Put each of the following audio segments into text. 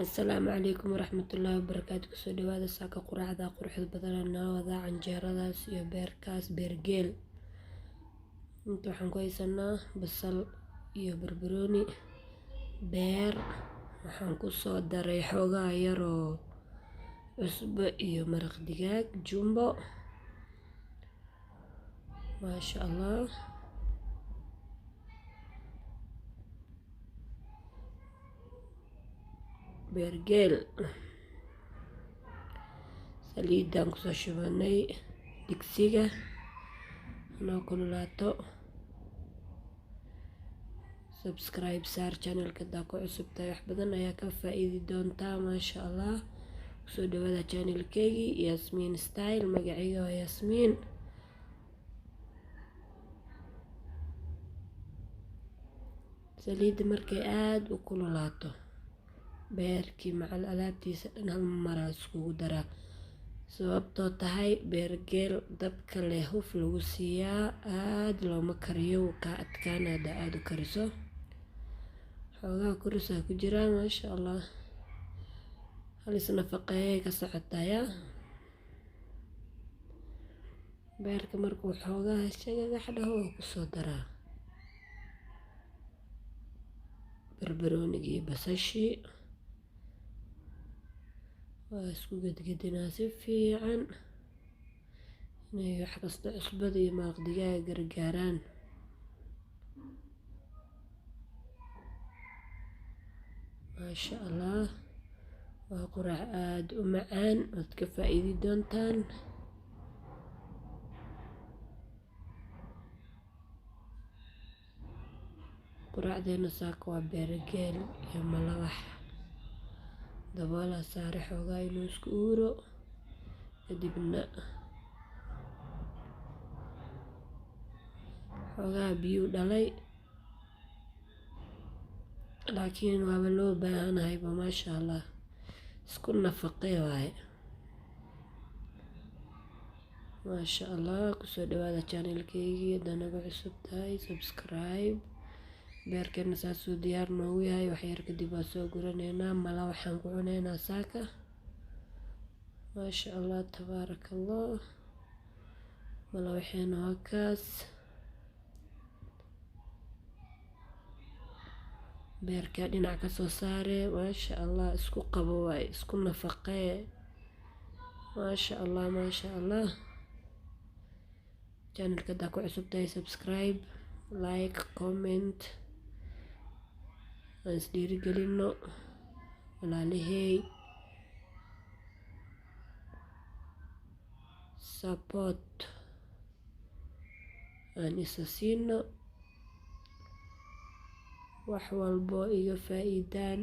Asalaamu calaykum waraxmatullaahi wabarakaatu. Kusoo dhawaada saaka quraacda quruxda badan nawada canjeeradaas iyo beerkaas beergeel. Inta waxaan ku haysanaa basal iyo barbarooni, beer. Waxaan ku soo daray xoogaa yaroo cusbo iyo maraq digaag jumbo. Maasha Allah. beergeel saliidaan kusoo shubanay digsiga noo kululaato. Subscribe saar channelka daa ku cusub tahay, wax badan ayaa ka faa'iidi doontaa. maasha Allah. kusoo dhawaada channelkeygii Yasmin Style. magacayga waa Yasmin. saliidda markay aad u kululaato, beerkii macal alaabtiisa dhan hal maraa iskugu daraa, sababtoo tahay beergeel dabka leh huf lagu siiyaa, aad looma kariyo, wuu kaa adkaanada aad u kariso. xoogaa kurisaa ku jiraa. maasha Allah. halis nafaqeeyay ka socotaaya. beerka markuu xoogaa shagagax dhaho oo kusoo daraa barbaroonigii basashii, waa isku gedgedinaa si fiican inay wax kasta cusbada iyo maraq digaaga gargaaraan. maasha Allah. waa quraac aad u macaan, waad ka faa'iidi doontaan. quraacdeena saaka waa beergeel iyo malawax. daboolaa saare xoogaa inuu isku uuro, kadibna xoogaa biyuu dhalay, laakiin waaba loo baahanahayba. maasha Allah. isku nafaqee waaye. maasha Allah. kusoo dhawaada channelkeygii haddaa naga cusub tahay subscribe. beerkeena saasuu diyaar noogu yahay. waxyar kadib waa soo guraneynaa. mala waxaan ku cuneynaa saaka. maasha Allah tabaaraka Allah. mala waxeena waa kaas. beerkaa dhinac ka soo saare. maasha Allah. isku qabo waaye, isku nafaqee. maasha Allah. maasha Allah. channelka haddaa ku cusub tahay subscribe, like, comment. aan isdhiirigelino walaalahey. support aan isa siino. wax walbo iga faa'iidaan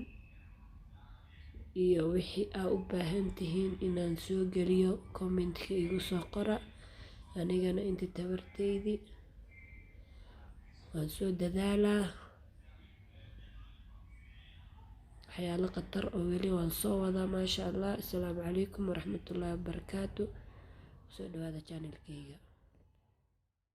iyo wixii aa u baahan tihiin inaan soo geliyo commentka igu soo qora. anigana intii tabarteydii waan soo dadaalaa. waxyaalo khatar oo weli waan soo wadaa. maasha Allah. asalaamu calaykum waraxmatullaahi wabarakaatu. kusoo dhawaada channelkeyga.